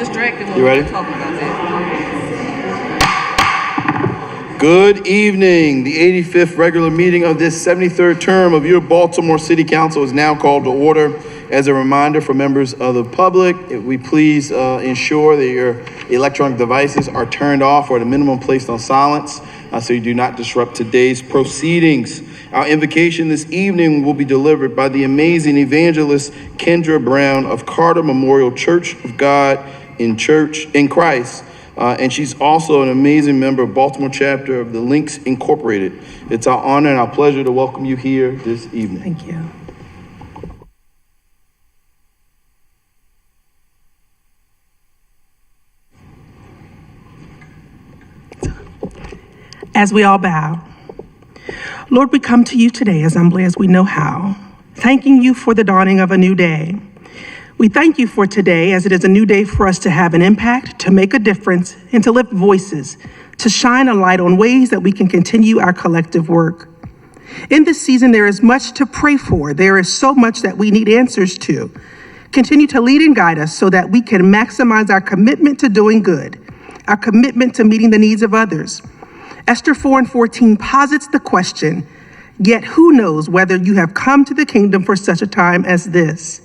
distracted when You ready? we're talking about that. Good evening. The 85th regular meeting of this 73rd term of your Baltimore City Council is now called to order. As a reminder for members of the public, if we please ensure that your electronic devices are turned off or at a minimum placed on silence so you do not disrupt today's proceedings. Our invocation this evening will be delivered by the amazing evangelist Kendra Brown of Carter Memorial Church of God in Christ. And she's also an amazing member of Baltimore chapter of the Links Incorporated. It's our honor and our pleasure to welcome you here this evening. Thank you. As we all bow, Lord, we come to you today as humbly as we know how, thanking you for the dawning of a new day. We thank you for today as it is a new day for us to have an impact, to make a difference, and to lift voices, to shine a light on ways that we can continue our collective work. In this season, there is much to pray for. There is so much that we need answers to. Continue to lead and guide us so that we can maximize our commitment to doing good, our commitment to meeting the needs of others. Esther 4:14 posits the question, yet who knows whether you have come to the kingdom for such a time as this?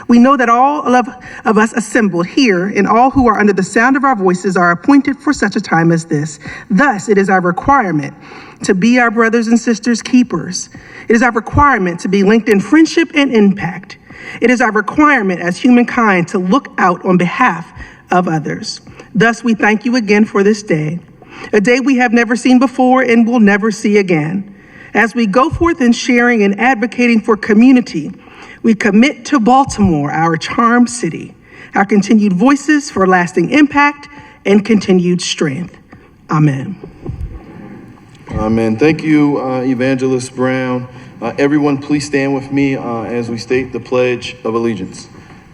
We know that all of us assembled here and all who are under the sound of our voices are appointed for such a time as this. Thus, it is our requirement to be our brothers and sisters' keepers. It is our requirement to be linked in friendship and impact. It is our requirement as humankind to look out on behalf of others. Thus, we thank you again for this day, a day we have never seen before and will never see again. As we go forth in sharing and advocating for community, we commit to Baltimore, our charmed city, our continued voices for lasting impact and continued strength. Amen. Amen. Thank you, Evangelist Brown. Everyone, please stand with me as we state the Pledge of Allegiance.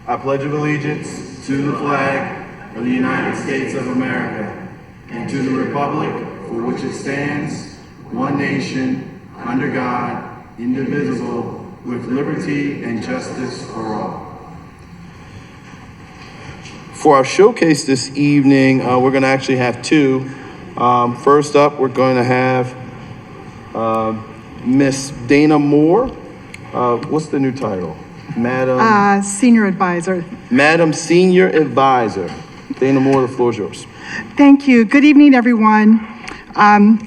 I pledge of allegiance to the flag of the United States of America and to the republic for which it stands, one nation, under God, indivisible, with liberty and justice for all. For our showcase this evening, we're going to actually have two. First up, we're going to have Miss Dana Moore. What's the new title? Madam? Senior Advisor. Madam Senior Advisor. Dana Moore, the floor is yours. Thank you. Good evening, everyone.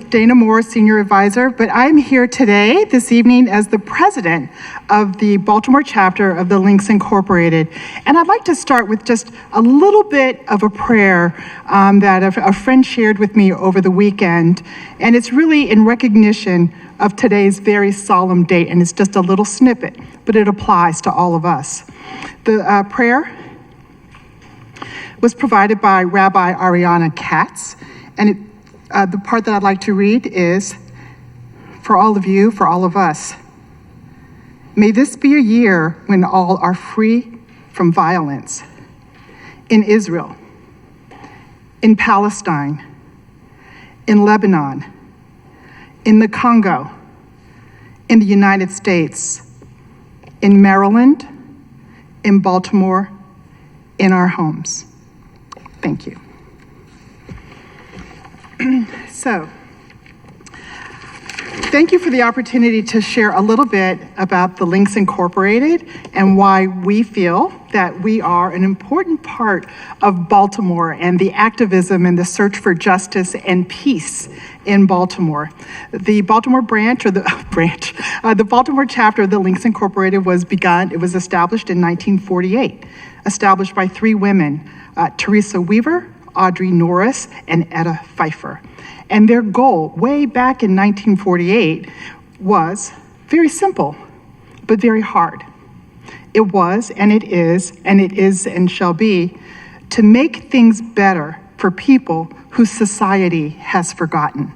Dana Moore, Senior Advisor, but I'm here today, this evening, as the president of the Baltimore chapter of the Links Incorporated. And I'd like to start with just a little bit of a prayer that a friend shared with me over the weekend. And it's really in recognition of today's very solemn date, and it's just a little snippet, but it applies to all of us. The prayer was provided by Rabbi Ariana Katz, and the part that I'd like to read is, for all of you, for all of us. May this be a year when all are free from violence. In Israel, in Palestine, in Lebanon, in the Congo, in the United States, in Maryland, in Baltimore, in our homes. Thank you. So, thank you for the opportunity to share a little bit about the Links Incorporated and why we feel that we are an important part of Baltimore and the activism and the search for justice and peace in Baltimore. The Baltimore branch, or the Baltimore chapter of the Links Incorporated was established in 1948, established by three women, Teresa Weaver, Audrey Norris, and Etta Pfeiffer. And their goal way back in 1948 was very simple, but very hard. It was, and it is and shall be, to make things better for people whose society has forgotten.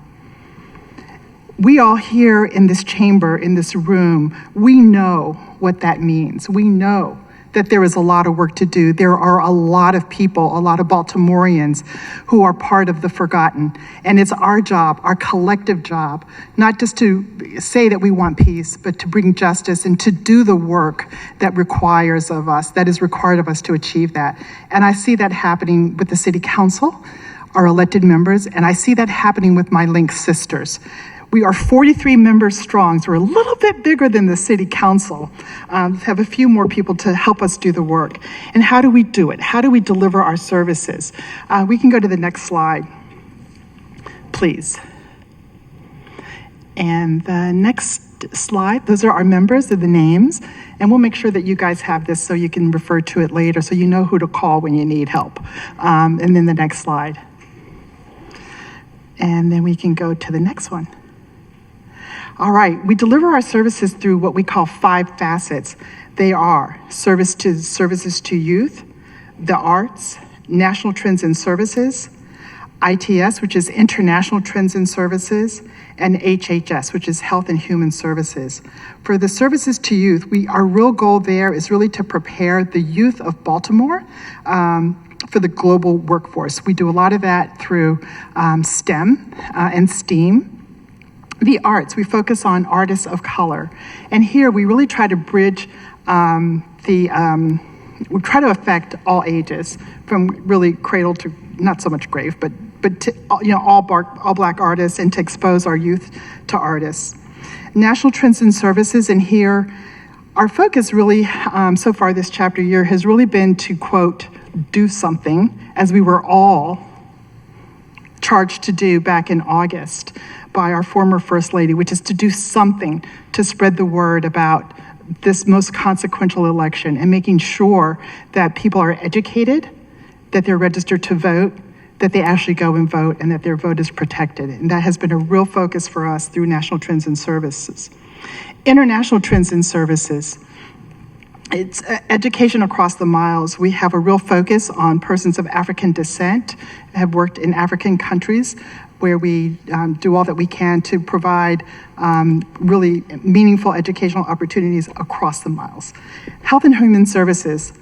We all here in this chamber, in this room, we know what that means. We know that there is a lot of work to do. There are a lot of people, a lot of Baltimoreans who are part of the forgotten. And it's our job, our collective job, not just to say that we want peace, but to bring justice and to do the work that is required of us to achieve that. And I see that happening with the City Council, our elected members, and I see that happening with my Link sisters. We are 43 members strong, so we're a little bit bigger than the City Council. Have a few more people to help us do the work. And how do we do it? How do we deliver our services? We can go to the next slide, please. And the next slide, those are our members, they're the names. And we'll make sure that you guys have this so you can refer to it later, so you know who to call when you need help. And then the next slide. And then we can go to the next one. All right, we deliver our services through what we call 5 facets. They are services to youth, the arts, national trends and services, ITS, which is international trends and services, and HHS, which is health and human services. For the services to youth, our real goal there is really to prepare the youth of Baltimore for the global workforce. We do a lot of that through STEM and STEAM. The arts, we focus on artists of color. And here we really try to bridge we try to affect all ages, from really cradle to not so much grave, but to, all Black artists, and to expose our youth to artists. National trends and services, and here our focus really, so far this chapter year, has really been to, quote, do something, as we were all charged to do back in August by our former First Lady, which is to do something to spread the word about this most consequential election and making sure that people are educated, that they're registered to vote, that they actually go and vote, and that their vote is protected. And that has been a real focus for us through National Trends and Services. International Trends and Services. It's education across the miles. We have a real focus on persons of African descent, have worked in African countries where we do all that we can to provide really meaningful educational opportunities across the miles. Health and Human Services.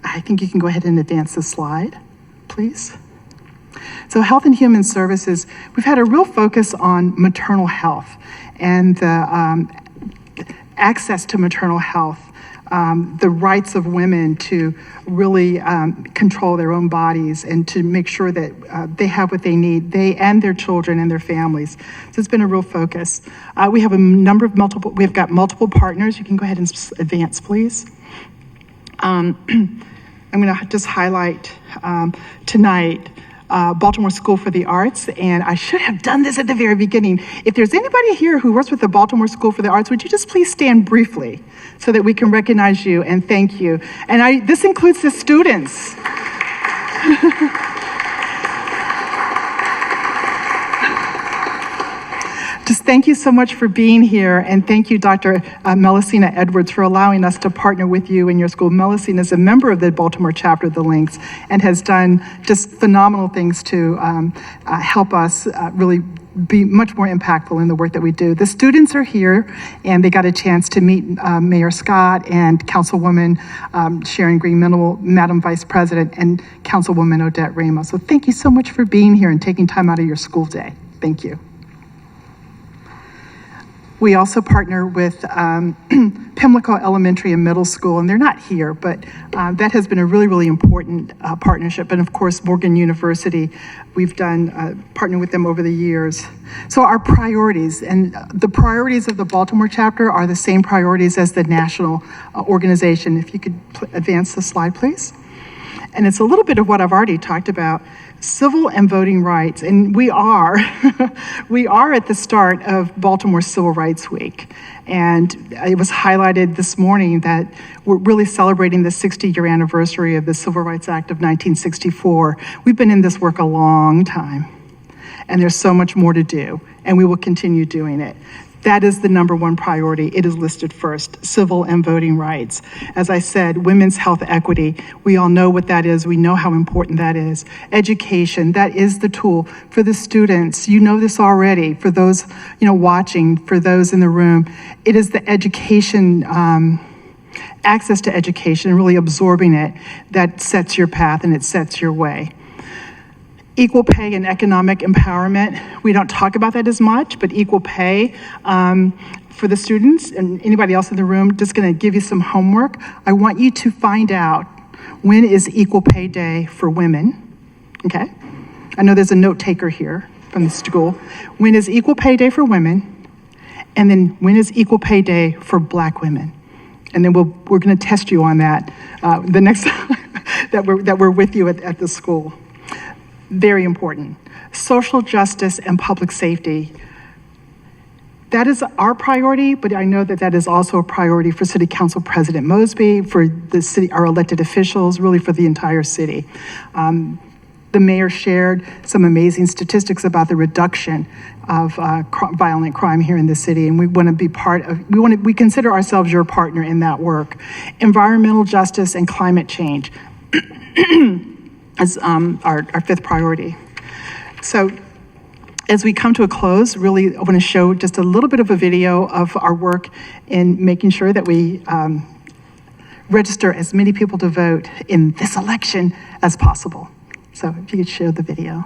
I think you can go ahead and advance the slide, please. So Health and Human Services, we've had a real focus on maternal health and the access to maternal health. The rights of women to really control their own bodies and to make sure that they have what they need, they and their children and their families. So it's been a real focus. We have we've got multiple partners. You can go ahead and advance, please. I'm gonna just highlight tonight Baltimore School for the Arts, and I should have done this at the very beginning. If there's anybody here who works with the Baltimore School for the Arts, would you just please stand briefly so that we can recognize you and thank you. And this includes the students. Just thank you so much for being here, and thank you, Dr. Melisina Edwards, for allowing us to partner with you in your school. Melisina is a member of the Baltimore chapter of the Links and has done just phenomenal things to help us really be much more impactful in the work that we do. The students are here, and they got a chance to meet Mayor Scott and Councilwoman Sharon Green-Minimal, Madam Vice President, and Councilwoman Odette Ramos. So thank you so much for being here and taking time out of your school day. Thank you. We also partner with Pimlico Elementary and Middle School, and they're not here, but that has been a really, really important partnership. And of course, Morgan University, we've done partner with them over the years. So our priorities, and the priorities of the Baltimore chapter are the same priorities as the national organization. If you could advance the slide, please. And it's a little bit of what I've already talked about. Civil and voting rights, and we are at the start of Baltimore Civil Rights Week, and it was highlighted this morning that we're really celebrating the 60-year anniversary of the Civil Rights Act of 1964. We've been in this work a long time, and there's so much more to do, and we will continue doing it. That is the number one priority. It is listed first, civil and voting rights. As I said, women's health equity, we all know what that is. We know how important that is. Education, that is the tool for the students. You know this already. For those watching, for those in the room, it is the education access to education and really absorbing it that sets your path and it sets your way. Equal pay and economic empowerment, we don't talk about that as much, but equal pay for the students and anybody else in the room, just gonna give you some homework. I want you to find out when is Equal Pay Day for women, okay? I know there's a note taker here from the school. When is Equal Pay Day for women? And then when is Equal Pay Day for Black women? And then we're gonna test you on that the next time that we're with you at the school. Very important. Social justice and public safety. That is our priority, but I know that that is also a priority for City Council President Mosby, for the city, our elected officials, really for the entire city. The mayor shared some amazing statistics about the reduction of violent crime here in the city, and we want to be part of. We consider ourselves your partner in that work. Environmental justice and climate change is our fifth priority. So, as we come to a close, really, I want to show just a little bit of a video of our work in making sure that we register as many people to vote in this election as possible. So if you could show the video.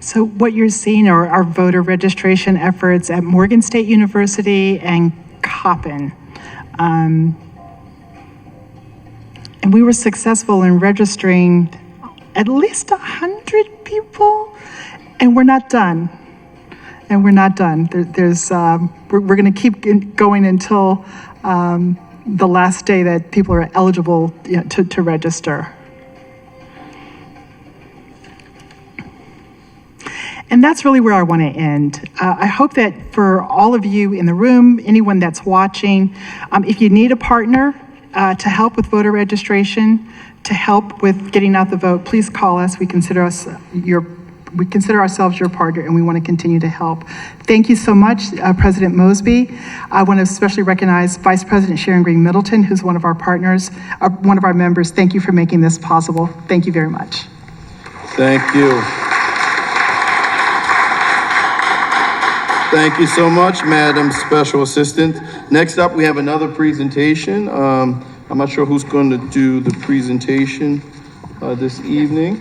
So what you're seeing are our voter registration efforts at Morgan State University and Coppin. And we were successful in registering at least 100 people, and we're not done. And we're not done. We're gonna keep going until the last day that people are eligible to register. And that's really where I want to end. I hope that for all of you in the room, anyone that's watching, if you need a partner to help with voter registration, to help with getting out the vote, please call us. We consider ourselves your partner, and we want to continue to help. Thank you so much, President Mosby. I want to especially recognize Vice President Sharon Green Middleton, who's one of our partners, one of our members. Thank you for making this possible. Thank you very much. Thank you. Thank you so much, Madam Special Assistant. Next up, we have another presentation. I'm not sure who's going to do the presentation this evening.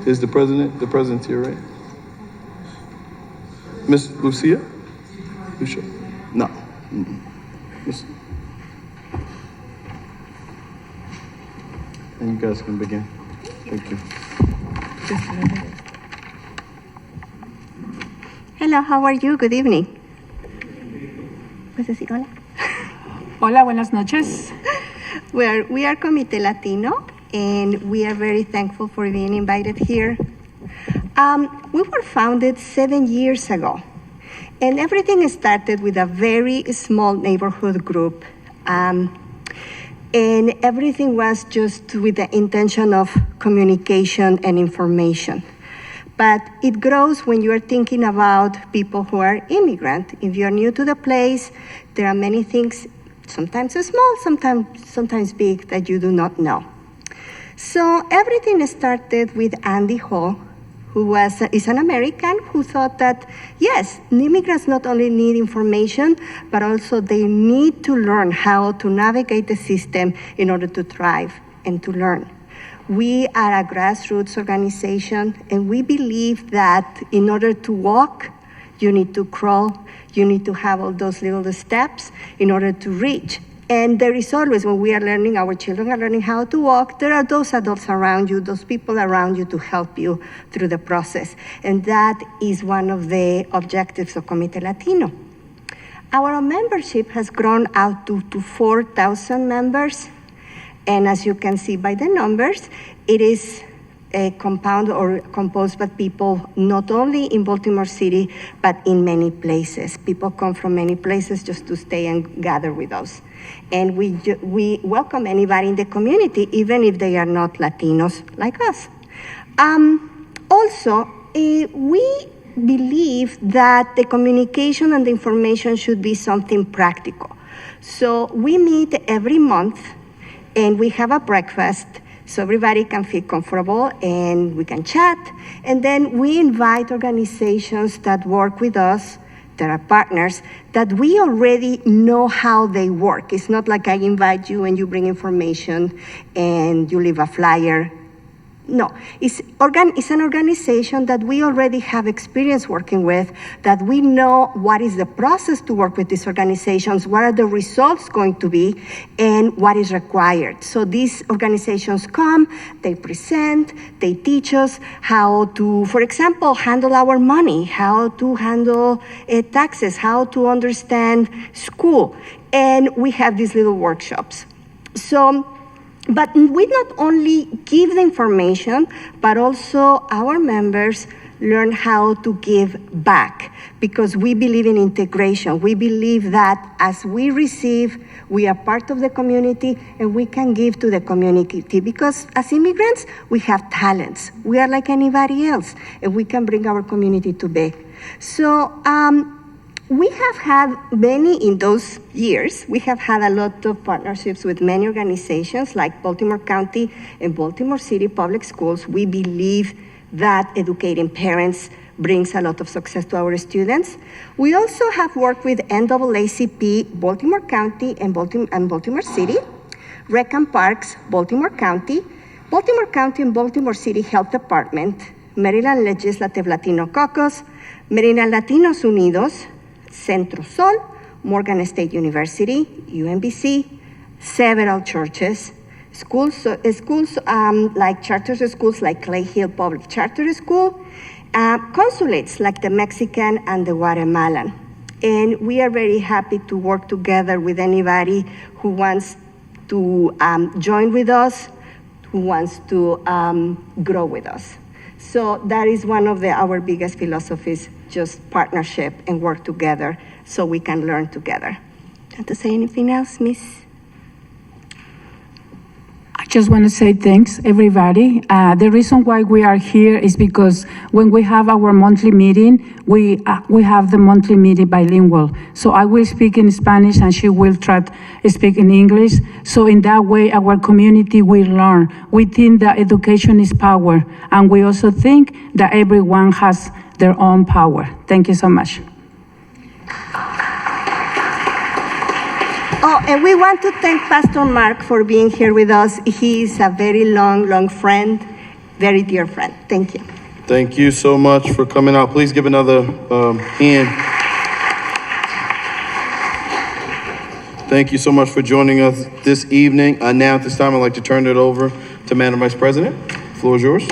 Is the president's here, right? Miss Lucia? Lucia? No. Miss. And you guys can begin. Thank you. Hello, how are you? Good evening. ¿Puedes decir hola? Hola, buenas noches. We are Comité Latino, and we are very thankful for being invited here. We were founded 7 years ago, and everything started with a very small neighborhood group. And everything was just with the intention of communication and information. But it grows when you are thinking about people who are immigrant. If you're new to the place, there are many things, sometimes small, sometimes big, that you do not know. So everything started with Andy Hall, who is an American who thought that, yes, immigrants not only need information, but also they need to learn how to navigate the system in order to thrive and to learn. We are a grassroots organization, and we believe that in order to walk, you need to crawl, you need to have all those little steps in order to reach. And there is always, when we are learning, our children are learning how to walk, there are those adults around you, those people around you to help you through the process. And that is one of the objectives of Comité Latino. Our membership has grown out to 4,000 members. And as you can see by the numbers, it is a compound or composed by people not only in Baltimore City, but in many places. People come from many places just to stay and gather with us. And we welcome anybody in the community, even if they are not Latinos like us. Also, we believe that the communication and the information should be something practical. So we meet every month, and we have a breakfast so everybody can feel comfortable and we can chat. And then we invite organizations that work with us, that are partners, that we already know how they work. It's not like I invite you and you bring information and you leave a flyer. No, it's an organization that we already have experience working with, that we know what is the process to work with these organizations, what are the results going to be, and what is required. So these organizations come, they present, they teach us how to, for example, handle our money, how to handle taxes, how to understand school, and we have these little workshops. But we not only give the information, but also our members learn how to give back, because we believe in integration. We believe that as we receive, we are part of the community and we can give to the community, because as immigrants, we have talents. We are like anybody else, and we can bring our community to big. So, we have had many in those years. We have had a lot of partnerships with many organizations like Baltimore County and Baltimore City Public Schools. We believe that educating parents brings a lot of success to our students. We also have worked with NAACP, Baltimore County and Baltimore City, Rec and Parks, Baltimore County and Baltimore City Health Department, Maryland Legislative Latino Caucus, Maryland Latinos Unidos, Centro Sol, Morgan State University, UMBC, several churches, schools like charter schools like Clay Hill Public Charter School, consulates like the Mexican and the Guatemalan. And we are very happy to work together with anybody who wants to join with us, who wants to grow with us. So that is one of our biggest philosophies, just partnership and work together so we can learn together. Want to say anything else, Miss? I just want to say thanks, everybody. The reason why we are here is because when we have our monthly meeting, we have the monthly meeting bilingual. So I will speak in Spanish and she will try to speak in English. So in that way, our community will learn. We think that education is power, and we also think that everyone has their own power. Thank you so much. Oh, and we want to thank Pastor Mark for being here with us. He is a very long friend, very dear friend. Thank you. Thank you so much for coming out. Please give another hand. Thank you so much for joining us this evening. Now at this time, I'd like to turn it over to Madam Vice President. The floor is yours.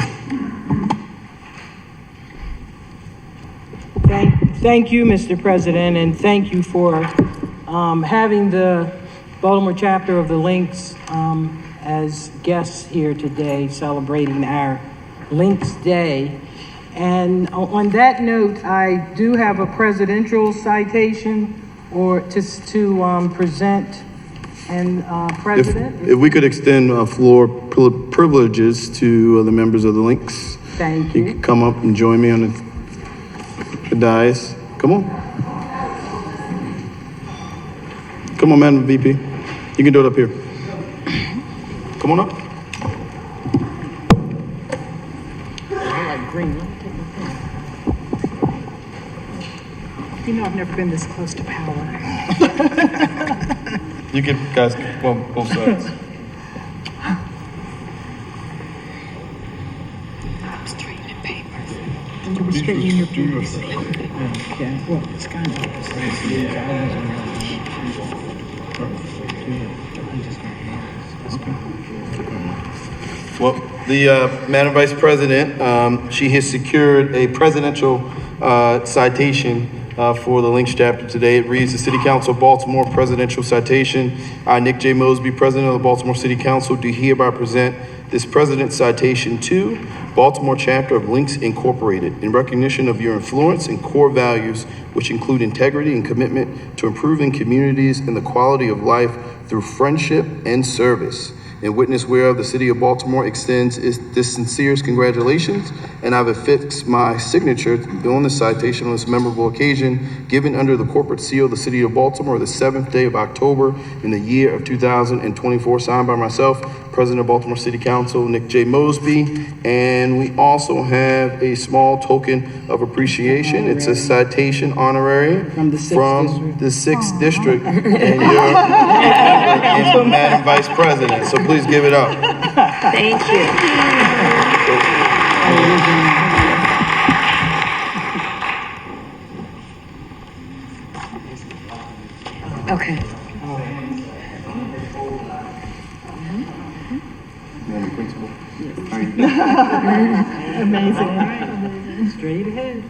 Thank you, Mr. President, and thank you for having the Baltimore chapter of the Links as guests here today, celebrating our Links Day. And on that note, I do have a presidential citation or to present. And President, if we could extend floor privileges to the members of the Links. Thank you. You can come up and join me on the dais. Come on. Come on, Madam VP. You can do it up here. Come on up. I like green. You know, I've never been this close to power. You can, guys, both sides. straighten your penis. Okay, well, it's kind of. Well, the Madam Vice President, she has secured a presidential citation for the Links chapter today. It reads, the City Council of Baltimore Presidential Citation. I, Nick J. Mosby, President of the Baltimore City Council, do hereby present this President's Citation to Baltimore chapter of Links Incorporated in recognition of your influence and core values, which include integrity and commitment to improving communities and the quality of life through friendship and service. In witness whereof the City of Baltimore extends this sincerest congratulations, and I've affixed my signature on the citation on this memorable occasion, given under the corporate seal of the City of Baltimore, the 7th day of October in the year of 2024, signed by myself, President of Baltimore City Council, Nick J. Mosby. And we also have a small token of appreciation. It's a citation honorary From the sixth district. the 6th district, and you're Madam Vice President, so please give it up. Thank you. Okay. Madam Principal. Straight ahead.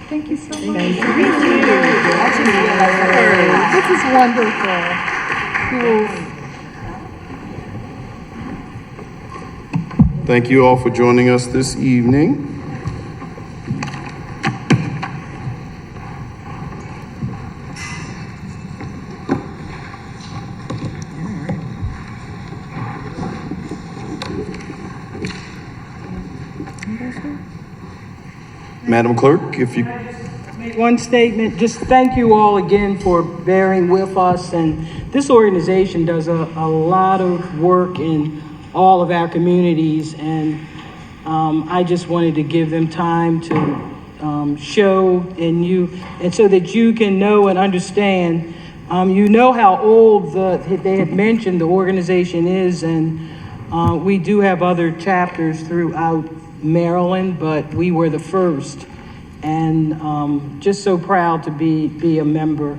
Thank you so much. Thank you. This is wonderful. Thank you all for joining us this evening. Madam Clerk, if you, Make one statement, just thank you all again for bearing with us. And this organization does a lot of work in all of our communities. And I just wanted to give them time to show and so that you can know and understand. You know how old they had mentioned the organization is, and we do have other chapters throughout Maryland, but we were the first, and just so proud to be a member.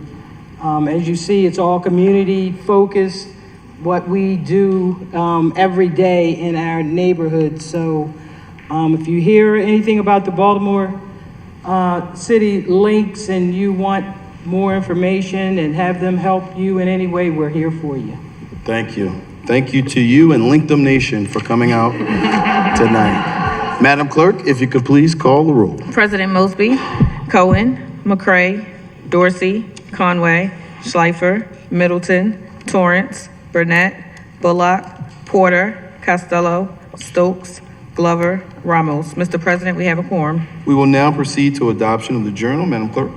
As you see, it's all community focused, what we do every day in our neighborhood. So if you hear anything about the Baltimore City Links and you want more information and have them help you in any way, we're here for you. thank you. Thank you to you and Linkdom Nation for coming out tonight. Madam Clerk, if you could please call the roll. President Mosby, Cohen, McCray, Dorsey, Conway, Schleifer, Middleton, Torrance, Burnett, Bullock, Porter, Costello, Stokes, Glover, Ramos. Mr. President, we have a quorum. We will now proceed to adoption of the journal. Madam Clerk.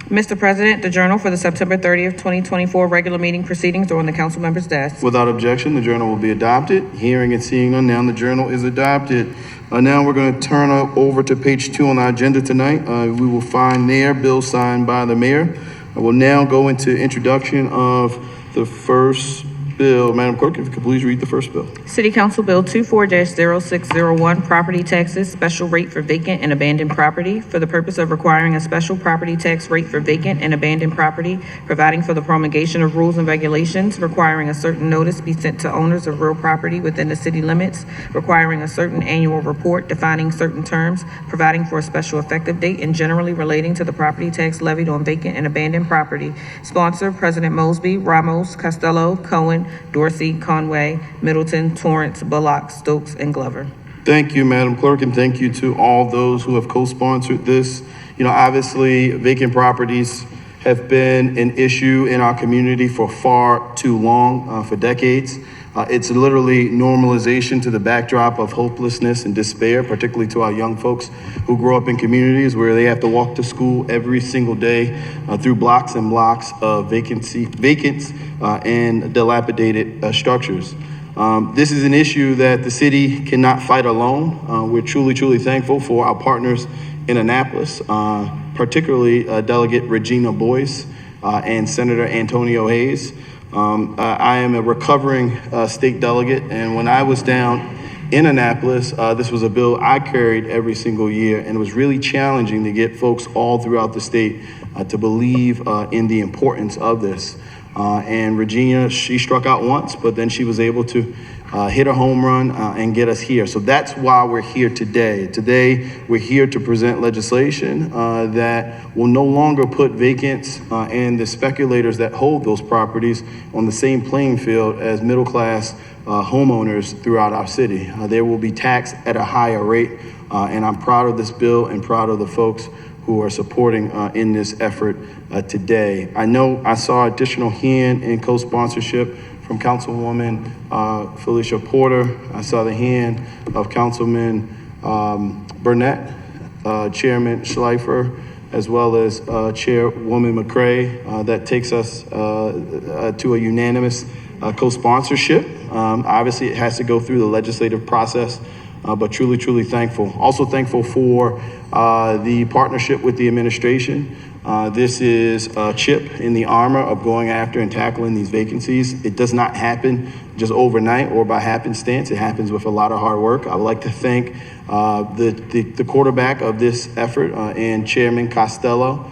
Mr. President, the journal for the September 30th, 2024 regular meeting proceedings are on the council members' desk. Without objection, the journal will be adopted. Hearing and seeing none, now the journal is adopted. Now we're going to turn over to page 2 on our agenda tonight. We will find there bills signed by the mayor. I will now go into introduction of the first bill. Madam Clerk, if you could please read the first bill. City Council Bill 24-0601, property taxes, special rate for vacant and abandoned property, for the purpose of requiring a special property tax rate for vacant and abandoned property, providing for the promulgation of rules and regulations, requiring a certain notice be sent to owners of real property within the city limits, requiring a certain annual report, defining certain terms, providing for a special effective date, and generally relating to the property tax levied on vacant and abandoned property. Sponsor, President Mosby, Ramos, Costello, Cohen, Dorsey, Conway, Middleton, Torrance, Bullock, Stokes, and Glover. Thank you, Madam Clerk, and thank you to all those who have co-sponsored this. You know, obviously, vacant properties have been an issue in our community for far too long, for decades. It's literally normalization to the backdrop of hopelessness and despair, particularly to our young folks who grow up in communities where they have to walk to school every single day through blocks and blocks of vacants and dilapidated structures. This is an issue that the city cannot fight alone. We're truly thankful for our partners in Annapolis, particularly Delegate Regina Boyce, and Senator Antonio Hayes. I am a recovering state delegate, and when I was down in Annapolis, this was a bill I carried every single year, and it was really challenging to get folks all throughout the state to believe in the importance of this. And Regina, she struck out once, but then she was able to hit a home run and get us here. So that's why we're here today. Today, we're here to present legislation that will no longer put vacants and the speculators that hold those properties on the same playing field as middle-class homeowners throughout our city. They will be taxed at a higher rate, and I'm proud of this bill and proud of the folks who are supporting in this effort today. I know I saw additional hand in co-sponsorship from Councilwoman Felicia Porter. I saw the hand of Councilman Burnett, Chairman Schleifer, as well as Chairwoman McCray. That takes us to a unanimous co-sponsorship. Obviously, it has to go through the legislative process, but truly, truly thankful. Also thankful for the partnership with the administration. This is a chip in the armor of going after and tackling these vacancies. It does not happen just overnight or by happenstance. It happens with a lot of hard work. I would like to thank the quarterback of this effort and Chairman Costello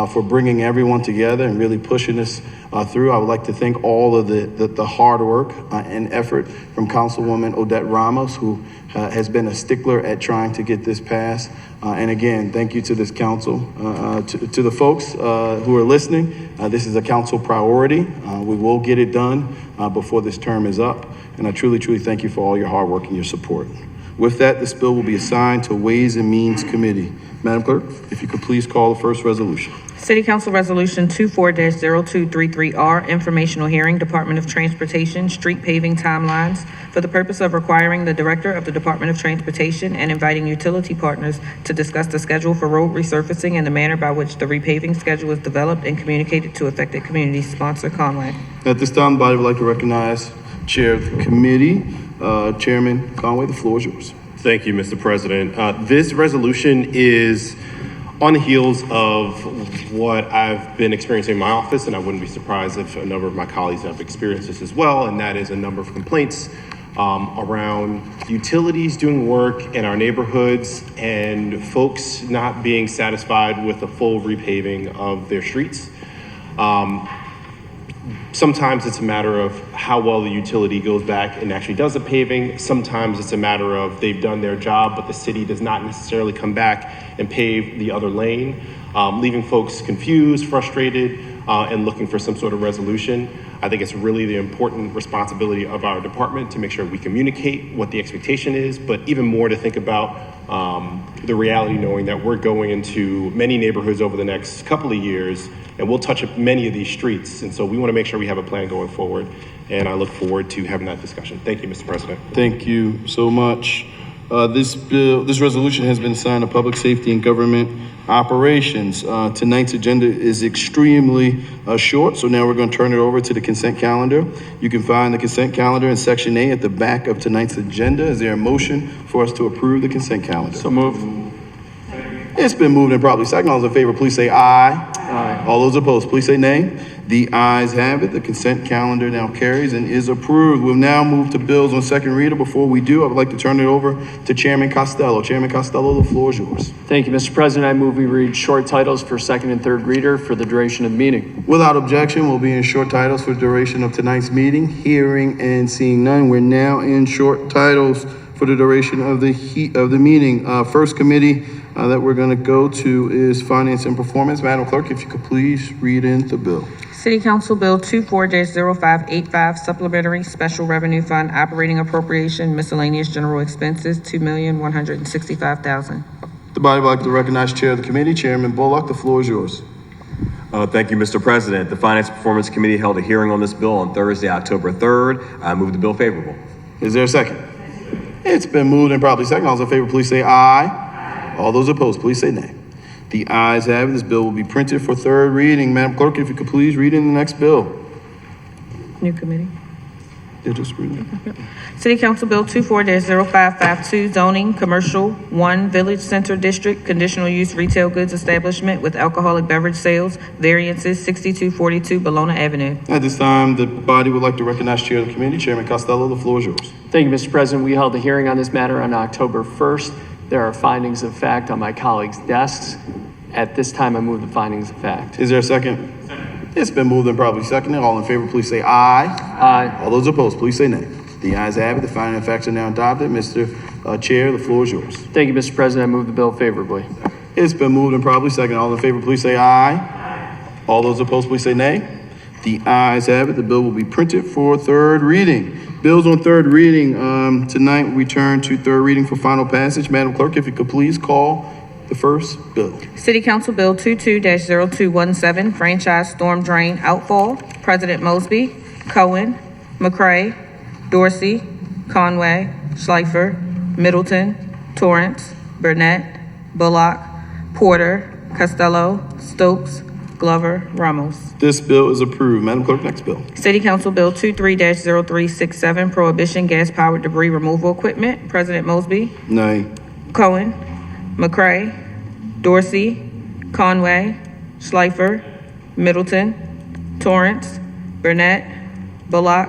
for bringing everyone together and really pushing this through. I would like to thank all of the hard work and effort from Councilwoman Odette Ramos, who has been a stickler at trying to get this passed. And again, thank you to this council, to the folks who are listening. This is a council priority. We will get it done before this term is up. And I truly, truly thank you for all your hard work and your support. With that, this bill will be assigned to Ways and Means Committee. Madam Clerk, if you could please call the first resolution. City Council Resolution 24-0233R, Informational Hearing, Department of Transportation, Street Paving Timelines, for the purpose of requiring the Director of the Department of Transportation and inviting utility partners to discuss the schedule for road resurfacing and the manner by which the repaving schedule is developed and communicated to affected communities. Sponsor Conway. At this time, the body would like to recognize Chair of the Committee, Chairman Conway. The floor is yours. Thank you, Mr. President. This resolution is on the heels of what I've been experiencing in my office, and I wouldn't be surprised if a number of my colleagues have experienced this as well, and that is a number of complaints around utilities doing work in our neighborhoods and folks not being satisfied with a full repaving of their streets. Sometimes it's a matter of how well the utility goes back and actually does the paving. Sometimes it's a matter of they've done their job, but the city does not necessarily come back and pave the other lane, leaving folks confused, frustrated, and looking for some sort of resolution. I think it's really the important responsibility of our department to make sure we communicate what the expectation is, but even more to think about the reality, knowing that we're going into many neighborhoods over the next couple of years, and we'll touch many of these streets. And so we want to make sure we have a plan going forward. And I look forward to having that discussion. Thank you, Mr. President. Thank you so much. This resolution has been assigned to Public Safety and Government Operations. Tonight's agenda is extremely short, so now we're going to turn it over to the consent calendar. You can find the consent calendar in Section A at the back of tonight's agenda. Is there a motion for us to approve the consent calendar? So moved. It's been moved and probably second. All those in favor, please say aye. Aye. All those opposed, please say nay. The ayes have it. The consent calendar now carries and is approved. We'll now move to bills on second reader. Before we do, I would like to turn it over to Chairman Costello. Chairman Costello, the floor is yours. Thank you, Mr. President. I move we read short titles for second and third reader for the duration of the meeting. Without objection, we'll be in short titles for the duration of tonight's meeting. Hearing and seeing none, we're now in short titles for the duration of the meeting. First committee that we're going to go to is Finance and Performance. Madam Clerk, if you could please read in the bill. City Council Bill 24-0585, Supplementary Special Revenue Fund Operating Appropriation Miscellaneous General Expenses, $2,165,000. The body would like to recognize Chair of the Committee, Chairman Bullock. The floor is yours. Thank you, Mr. President. The Finance and Performance Committee held a hearing on this bill on Thursday, October 3rd. I move the bill favorable. Is there a second? It's been moved and probably second. All those in favor, please say aye. All those opposed, please say nay. The ayes have it. This bill will be printed for third reading. Madam Clerk, if you could please read in the next bill. New committee. Yeah, just read it. City Council Bill 24-0552, zoning, commercial, 1, Village Center District, conditional use retail goods establishment with alcoholic beverage sales, variances 6242 Bologna Avenue. At this time, the body would like to recognize Chair of the Committee, Chairman Costello. The floor is yours. Thank you, Mr. President. We held a hearing on this matter on October 1st. There are findings of fact on my colleagues' desks. At this time, I move the findings of fact. Is there a second? It's been moved and probably seconded. All in favor, please say aye. Aye. All those opposed, please say nay. The ayes have it. The findings of facts are now adopted. Mr. Chair, the floor is yours. Thank you, Mr. President. I move the bill favorably. It's been moved and probably seconded. All in favor, please say aye. All those opposed, please say nay. The ayes have it. The bill will be printed for third reading. Bills on third reading. Tonight, we turn to third reading for final passage. Madam Clerk, if you could please call the first bill. City Council Bill 22-0217, franchise storm drain outfall. President Mosby, Cohen, McCray, Dorsey, Conway, Schleifer, Middleton, Torrance, Burnett, Bullock, Porter, Costello, Stokes, Glover, Ramos. This bill is approved. Madam Clerk, next bill. City Council Bill 23-0367, prohibition gas-powered debris removal equipment. President Mosby, Nay. Cohen, McCray, Dorsey, Conway, Schleifer, Middleton, Torrance, Burnett, Bullock,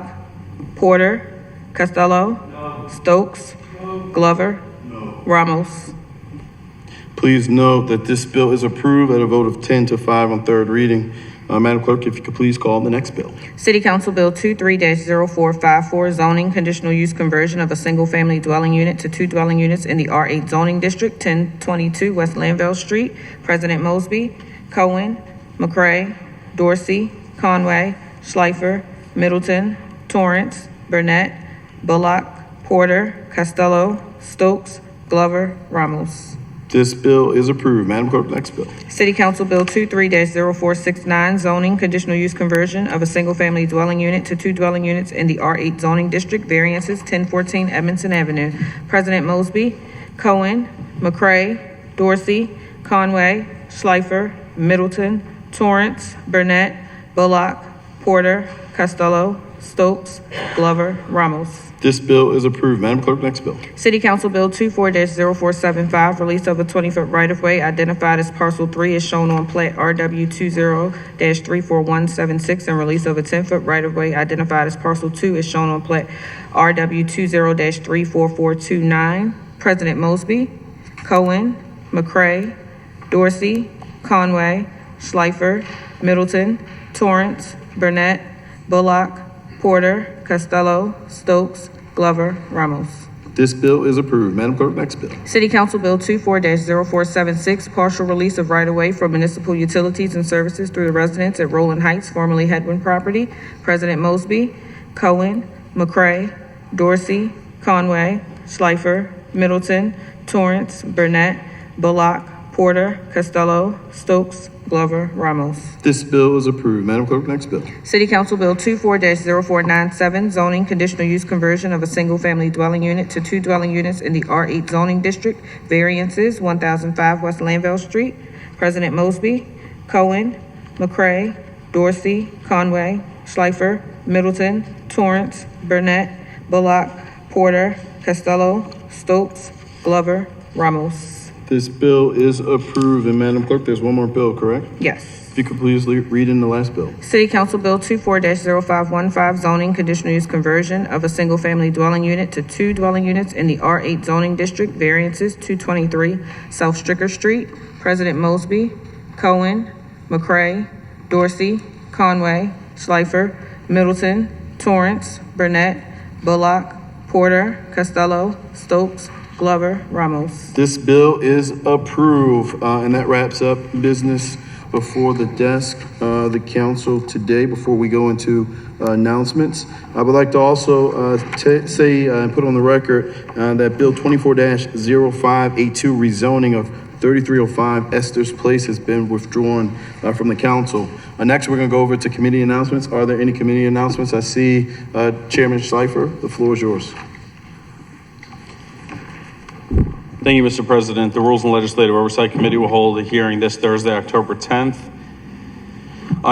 Porter, Costello, Stokes, Glover, Ramos. Please note that this bill is approved at a vote of 10-5 on third reading. Madam Clerk, if you could please call the next bill. City Council Bill 23-0454, zoning conditional use conversion of a single-family dwelling unit to 2 dwelling units in the R8 zoning district, 1022 West Lanvale Street. President Mosby, Cohen, McCray, Dorsey, Conway, Schleifer, Middleton, Torrance, Burnett, Bullock, Porter, Costello, Stokes, Glover, Ramos. This bill is approved. Madam Clerk, next bill. City Council Bill 23-0469, zoning conditional use conversion of a single-family dwelling unit to 2 dwelling units in the R8 zoning district, variances 1014 Edmondson Avenue. President Mosby, Cohen, McCray, Dorsey, Conway, Schleifer, Middleton, Torrance, Burnett, Bullock, Porter, Costello, Stokes, Glover, Ramos. This bill is approved. Madam Clerk, next bill. City Council Bill 24-0475, release of a 20-foot right-of-way identified as parcel 3 is shown on plat RW 20-34176, and release of a 10-foot right-of-way identified as parcel 2 is shown on plat RW 20-34429. President Mosby, Cohen, McCray, Dorsey, Conway, Schleifer, Middleton, Torrance, Burnett, Bullock, Porter, Costello, Stokes, Glover, Ramos. This bill is approved. Madam Clerk, next bill. City Council Bill 24-0476, partial release of right-of-way for municipal utilities and services through the residents at Roland Heights, formerly Hedwin property. President Mosby, Cohen, McCray, Dorsey, Conway, Schleifer, Middleton, Torrance, Burnett, Bullock, Porter, Costello, Stokes, Glover, Ramos. This bill is approved. Madam Clerk, next bill. City Council Bill 24-0497, zoning conditional use conversion of a single-family dwelling unit to 2 dwelling units in the R8 zoning district, variances 1005 West Lanvale Street. President Mosby, Cohen, McCray, Dorsey, Conway, Schleifer, Middleton, Torrance, Burnett, Bullock, Porter, Costello, Stokes, Glover, Ramos. This bill is approved. And Madam Clerk, there's one more bill, correct? Yes. If you could please read in the last bill. City Council Bill 24-0515, zoning conditional use conversion of a single-family dwelling unit to 2 dwelling units in the R8 zoning district, variances 223 South Stricker Street. President Mosby, Cohen, McCray, Dorsey, Conway, Schleifer, Middleton, Torrance, Burnett, Bullock, Porter, Costello, Stokes, Glover, Ramos. This bill is approved, and that wraps up business before the desk, the council today. Before we go into announcements, I would like to also say and put on the record that Bill 24-0582, rezoning of 3305 Esther's Place, has been withdrawn from the council. Next, we're going to go over to committee announcements. Are there any committee announcements? I see Chairman Schleifer. The floor is yours. Thank you, Mr. President. The Rules and Legislative Oversight Committee will hold a hearing this Thursday, October 10th,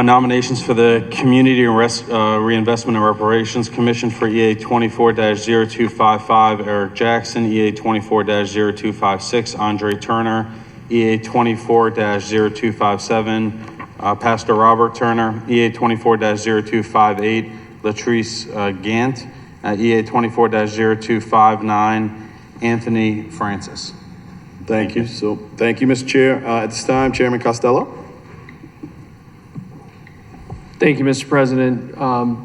Nominations for the Community Reinvestment and Reparations Commission for EA 24-0255, Eric Jackson, EA 24-0256, Andre Turner, EA 24-0257, Pastor Robert Turner, EA 24-0258, Latrice Gant, EA 24-0259, Anthony Francis. Thank you. So, thank you, Mr. Chair. At this time, Chairman Costello. Thank you, Mr. President.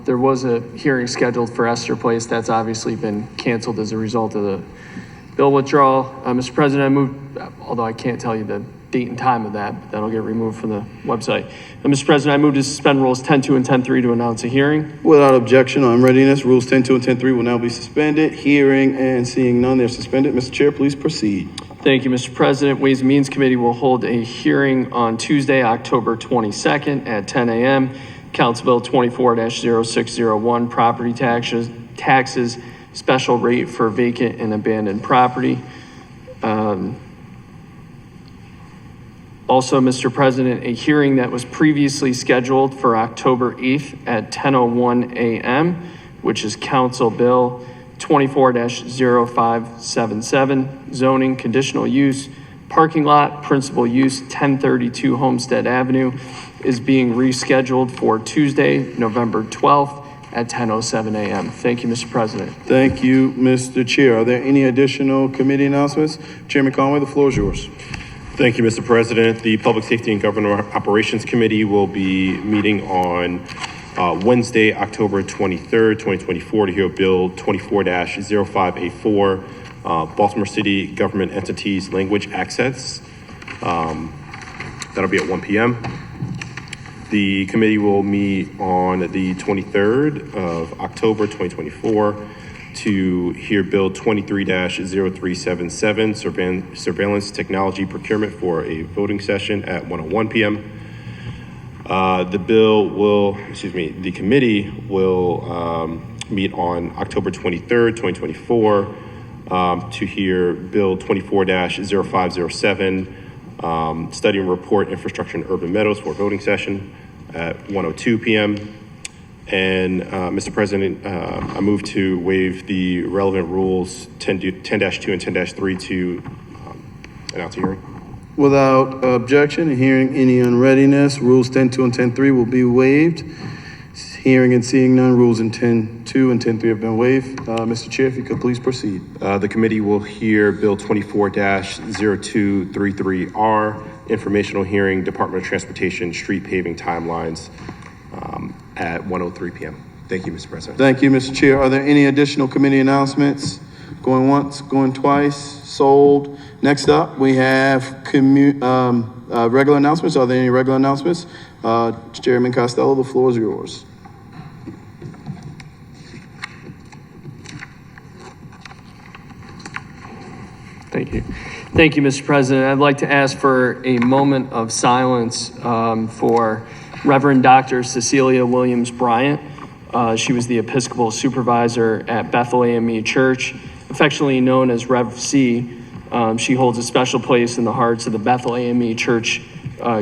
There was a hearing scheduled for Esther Place. That's obviously been canceled as a result of the bill withdrawal. Mr. President, I moved, although I can't tell you the date and time of that, but that'll get removed from the website. Mr. President, I move to suspend rules 10.2 and 10.3 to announce a hearing. Without objection on readiness, rules 10.2 and 10.3 will now be suspended. Hearing and seeing none, they're suspended. Mr. Chair, please proceed. Thank you, Mr. President. Ways and Means Committee will hold a hearing on Tuesday, October 22nd at 10 a.m. Council Bill 24-0601, property taxes, special rate for vacant and abandoned property. Also, Mr. President, a hearing that was previously scheduled for October 8th at 10:01 a.m., which is Council Bill 24-0577, zoning, conditional use, parking lot, principal use, 1032 Homestead Avenue, is being rescheduled for Tuesday, November 12th at 10:07 a.m. Thank you, Mr. President. Thank you, Mr. Chair. Are there any additional committee announcements? Chairman Conway, the floor is yours. Thank you, Mr. President. The Public Safety and Government Operations Committee will be meeting on Wednesday, October 23rd, 2024 to hear Bill 24-0584, Baltimore City Government Entities Language Access. That'll be at 1 p.m. The committee will meet on the 23rd of October, 2024 to hear Bill 23-0377, Surveillance Technology Procurement for a voting session at 1:01 p.m. The committee will meet on October 23rd, 2024 to hear Bill 24-0507, Study and Report Infrastructure in Urban Meadows for a voting session at 1:02 p.m. And Mr. President, I move to waive the relevant rules 10-2 and 10-3 to announce a hearing. Without objection and hearing any unreadiness, rules 10.2 and 10.3 will be waived. Hearing and seeing none, rules in 10.2 and 10.3 have been waived. Mr. Chair, if you could please proceed. The committee will hear Bill 24-0233R, Informational Hearing, Department of Transportation, Street Paving Timelines at 1:03 p.m. Thank you, Mr. President. Thank you, Mr. Chair. Are there any additional committee announcements? Going once, going twice, sold. Next up, we have regular announcements. Are there any regular announcements? Chairman Costello, the floor is yours. Thank you. Thank you, Mr. President. I'd like to ask for a moment of silence for Reverend Dr. Cecilia Williams Bryant. She was the Episcopal Supervisor at Bethel AME Church, affectionately known as Rev C. She holds a special place in the hearts of the Bethel AME Church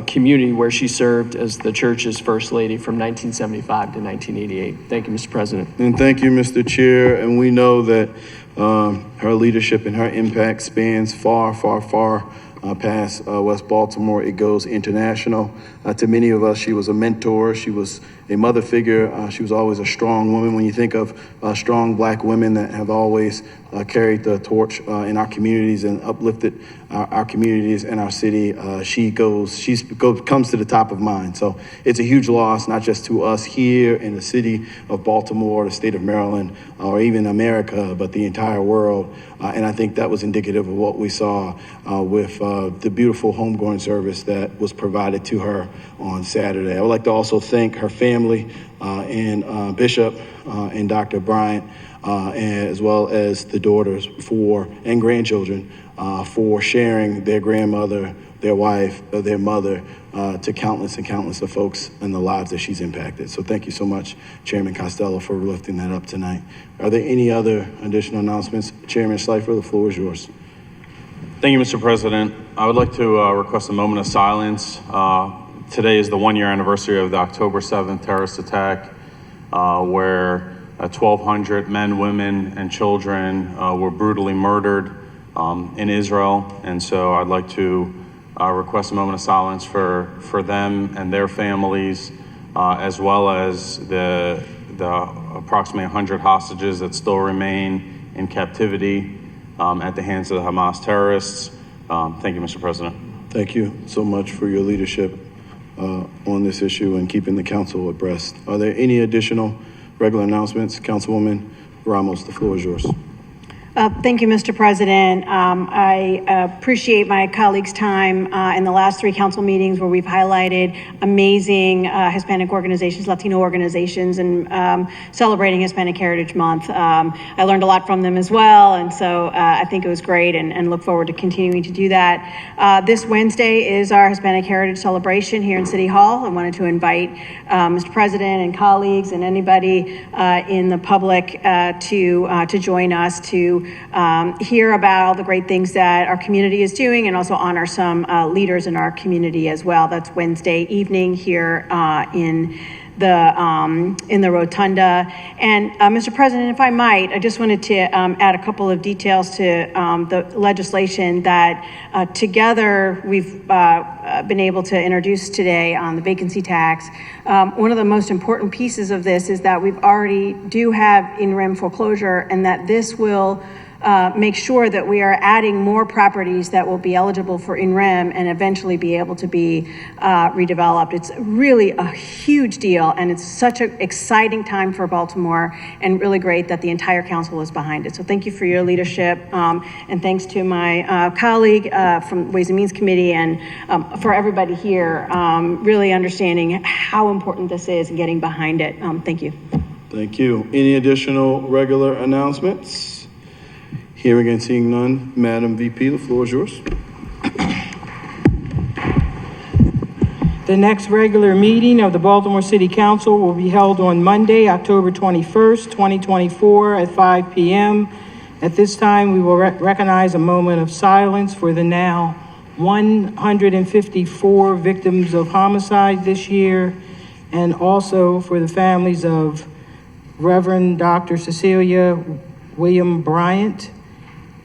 community, where she served as the church's First Lady from 1975 to 1988. Thank you, Mr. President. And thank you, Mr. Chair. And we know that her leadership and her impact spans far, far, far past West Baltimore. It goes international. To many of us, she was a mentor. She was a mother figure. She was always a strong woman. When you think of strong Black women that have always carried the torch in our communities and uplifted our communities and our city, she comes to the top of mind. So it's a huge loss, not just to us here in the city of Baltimore, the state of Maryland, or even America, but the entire world. And I think that was indicative of what we saw with the beautiful homegoing service that was provided to her on Saturday. I would like to also thank her family and Bishop and Dr. Bryant, as well as the daughters and grandchildren for sharing their grandmother, their wife, their mother, to countless and countless of folks in the lives that she's impacted. So thank you so much, Chairman Costello, for lifting that up tonight. Are there any other additional announcements? Chairman Schleifer, the floor is yours. Thank you, Mr. President. I would like to request a moment of silence Today is the 1-year anniversary of the October 7th terrorist attack, where 1,200 men, women, and children were brutally murdered in Israel. And so I'd like to request a moment of silence for them and their families, as well as the approximately 100 hostages that still remain in captivity at the hands of the Hamas terrorists. Thank you, Mr. President. Thank you so much for your leadership on this issue and keeping the council abreast. Are there any additional regular announcements? Councilwoman Ramos, the floor is yours. Thank you, Mr. President. I appreciate my colleagues' time in the last 3 council meetings where we've highlighted amazing Hispanic organizations, Latino organizations, and celebrating Hispanic Heritage Month. I learned a lot from them as well, and so I think it was great and look forward to continuing to do that. This Wednesday is our Hispanic Heritage Celebration here in City Hall. I wanted to invite Mr. President and colleagues and anybody in the public to join us to hear about all the great things that our community is doing and also honor some leaders in our community as well. That's Wednesday evening here in the Rotunda. And Mr. President, if I might, I just wanted to add a couple of details to the legislation that together we've been able to introduce today on the vacancy tax. One of the most important pieces of this is that we've already do have in rem foreclosure, and that this will make sure that we are adding more properties that will be eligible for in rem and eventually be able to be redeveloped. It's really a huge deal, and it's such an exciting time for Baltimore, and really great that the entire council is behind it. So thank you for your leadership, and thanks to my colleague from Ways and Means Committee, and for everybody here, really understanding how important this is and getting behind it. Thank you. Thank you. Any additional regular announcements? Hearing and seeing none, Madam VP, the floor is yours. The next regular meeting of the Baltimore City Council will be held on Monday, October 21st, 2024 at 5 p.m. At this time, we will recognize a moment of silence for the now 154 victims of homicide this year, and also for the families of Reverend Dr. Cecilia Williams Bryant,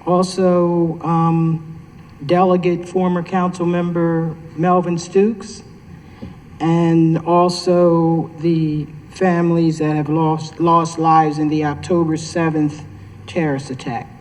also Delegate former Council Member Melvin Stukes, and also the families that have lost lives in the October 7th terrorist attack.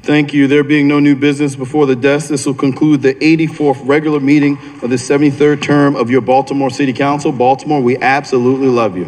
Thank you. There being no new business before the desk, this will conclude the 84th regular meeting of the 73rd term of your Baltimore City Council. Baltimore, we absolutely love you.